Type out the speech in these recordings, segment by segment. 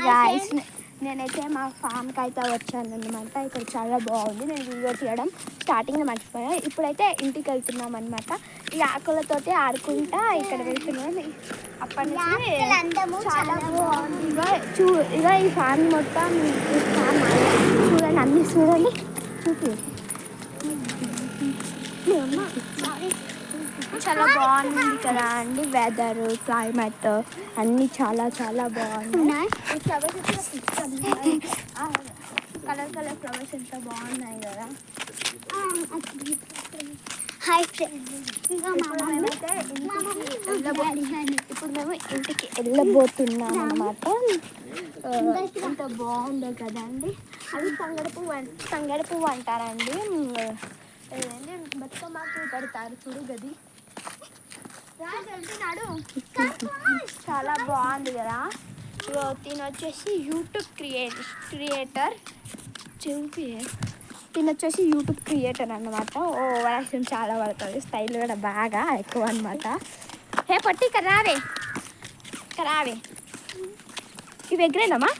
Guys నేనైతే మా ఫామ్కి అయితే వచ్చాను అనమాట. ఇక్కడ చాలా బాగుంది. నేను వీడియో తీయడం స్టార్టింగ్లో మర్చిపోయాను. ఇప్పుడైతే ఇంటికి వెళ్తున్నాం అనమాట. ఈ ఆకులతోటి ఆడుకుంటా ఇక్కడ వెళ్తున్నాం. అప్పటి నుంచి చాలా బాగుంది. ఇక ఈ ఫామ్ మొత్తం చూడండి, అన్నీ చూడండి. చాలా బాగుంది కదా అండి. వెదర్, క్లైమేట్ అన్నీ చాలా చాలా బాగున్నాయి. ఫ్లవర్స్ కలర్ కలర్ ఫ్లవర్స్ ఎంత బాగున్నాయి కదా. హాయ్ ఫ్రెండ్స్, ఇప్పుడు మేము ఇంటికి వెళ్ళబోతున్నాం అన్నమాట. ఎంత బాగుందో కదండి. అది తంగడి పువ్వు అంటారండి. బతుకమ్మకు పెడతారు చూడు గది. చాలా బాగుంది కదా. తిను వచ్చేసి యూట్యూబ్ క్రియేటర్ తినొచ్చేసి యూట్యూబ్ క్రియేటర్ అన్నమాట. ఓవరాక్షన్ చాలా పడుతుంది. స్టైల్ కూడా బాగా ఎక్కువ అనమాట. హే పట్టి ఇక్కడ రావే ఇవి ఎగ్రేనమ్మా.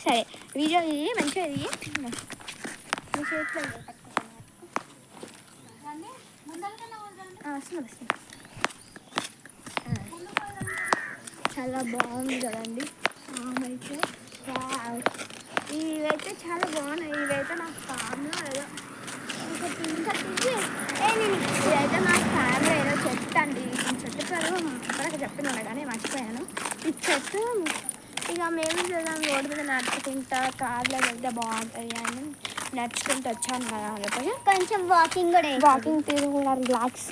సరే వీడియో ఇది మంచిగా ఇది చాలా బాగుంది కదండి. అయితే ఇవైతే చాలా బాగున్నాయి. ఇవైతే నా ఫామ్లో ఏదో ఇదైతే నా ఫామ్లో ఏదో చెట్టు అండి. చెట్టు పేరు ఇప్పటికి చెప్పినాను కానీ మర్చిపోయాను. ఈ చెట్టు ఇక మేము రోడ్డు మీద నడుచుకుంటా కార్లో వెళ్తే బాగుంటుంది అని నడుచుకుంటూ వచ్చాను కదా. లేకపోతే కొంచెం వాకింగ్ తిరుగులా రిలాక్స్.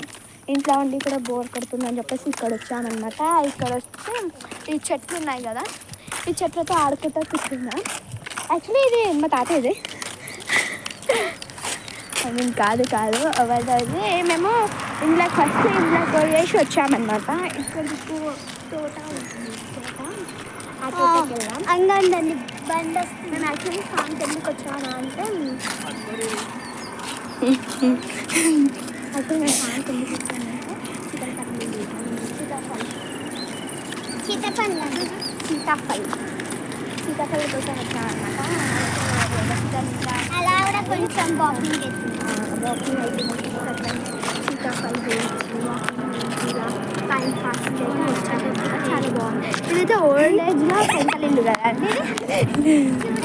ఇంట్లో ఉండి కూడా బోర్ కొడుతుందని చెప్పేసి ఇక్కడ వచ్చానమాట. ఇక్కడ వస్తే ఈ చెట్లు ఉన్నాయి కదా, ఈ చెట్లతో ఆడుకుంటూ కూర్చున్నా. యాక్చువల్లీ ఇది మా తాత ఇది కాదు అవన్నీ మేము ఇంట్లో ఫస్ట్ వేసి వచ్చామన్నమాట. ఇక్కడ తోట ఉంటుంది. ఆ తోటకి వెళ్ళాం. అంగండి బండి వస్తుంది. మేము యాక్చువల్లీ ఫామ్కి ఎందుకు వచ్చాను అంటే అప్పుడు నేను ఫామ్కి ఎందుకు వచ్చానంటే సీతాఫలం కోసం వచ్చామన్నమాట. అలా కూడా కొంచెం వాకింగ్ అయితే సీతాఫలం ఇలా టైం పాస్ వచ్చాక చాలా బాగుంది. ఇదైతే ఓల్డ్ ఏజ్లో పెంకల్ ఇల్లు కదా అండి.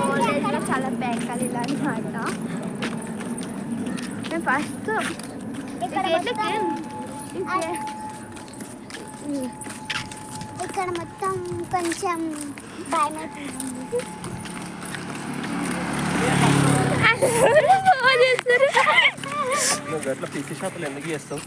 ఓల్డ్ ఏజ్లో చాలా పెంకల్ ఇల్లు అనమాట. మేము ఫస్ట్ ఇక్కడ మొత్తం కొంచెం భయమవుతుంది. నువ్వు గట్ల పిచ్చి షాపులు ఎందుకు చేస్తావు?